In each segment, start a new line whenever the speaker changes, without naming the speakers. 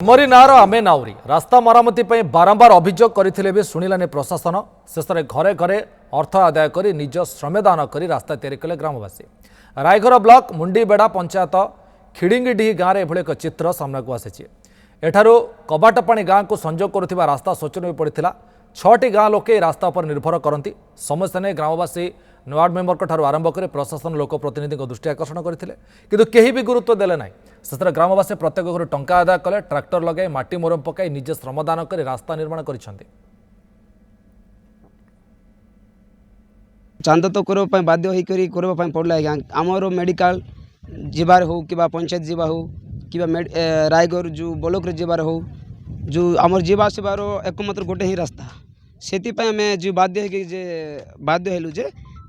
तुमरी नार आमे नाउरी रास्ता मरामती पर बारंबार अभियोग करथिले भी शुणिलानी प्रशासन शेष में घरे घरे अर्थ आदाय कर निज श्रमदान कर रास्ता तैयारी कले ग्रामवासी। रायघर ब्लॉक मुंडीबेड़ा पंचायत खिड़िंगीडीह गाँव में एभली एक चित्र सामना को आसी। एठारू कबाटपाणी गाँव को संजोग करुथिबा रास्ता शोचनीय पड़ता। 6टी गाँव लोके रास्ता पर निर्भर करती। समस्या ने ग्रामवासी वार्ड मेंबर आरंभ कर प्रशासन लोकप्रतिनिधि दृष्टि आकर्षण करते किंतु केही भी गुरुत्व देले ना। शेष में ग्रामवासी प्रत्येक घर टंका आदाय कले, ट्राक्टर लगे माटी मोरम पकाई निजे श्रमदान कर रास्ता निर्माण करिसेंति।
चांदा तो करबा बाध्य होई करबा पड़ला आज्ञा। आमर मेडिकल जीवार हो कि पंचायत जीवा हो कि रायगढ़ जो ब्लॉक रे जीवार हो जो आमर जीवा आसबार एकमात्र गोटे ही रास्ता से आम जो बाध्य हेलु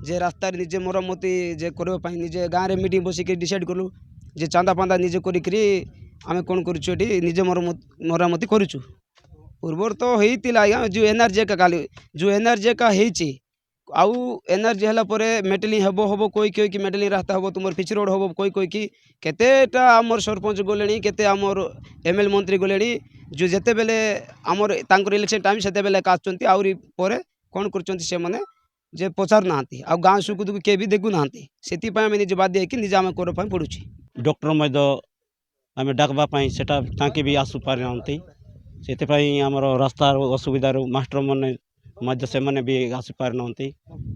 जे रास्तार निजे मरम्मती जे करबा निजे गाँव में मीटिंग बसिक डिसाइड कलु जे चांदा पांदा निजे करी आम कौन करुचु निजे मरम्मती करुचु। पूर्वर तो होता आज्ञा जो एनआरजी का काली जो एनआरजी का होती आउ एनआरजी है मेटेलिंग हम हम कोई कोई कि मेटेलिंग रास्ता हम तुम पिच रोड हम कोई कोई कि केतेटा आमर सरपंच गले केते आमर एमएल मंत्री गले जो जिते बेले आमर तांकर इलेक्शन टाइम से बेले आसुँच आहरी पर कौन कर जे पचार ना आ गाँव सुख दुख किए भी देखु ना से निजे बाध्य निजे आम करने पड़ू।
डॉक्टर आम डाकवाई से भी आसु पारि से आमर रास्तार असुविधा मास्टर मैंने से मैंने भी आसी पार ना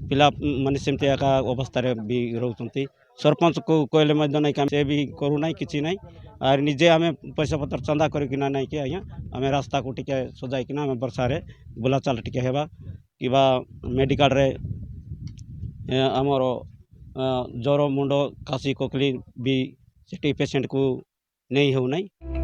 पिला माने सेमती एका अवस्था भी रोचंती। सरपंच को कहले नहीं काम से भी करू ना कि ना आर निजे आम पैसा पतर चंदा करना ना कि आज्ञा आम रास्ता को टिके सजाइकिना आम बर्षार बुला चाल टिके हेबा कि मेडिकल रे आमर ज्वर मुंड काशी कोकली भी से पेसेंट को नहीं हो नहीं।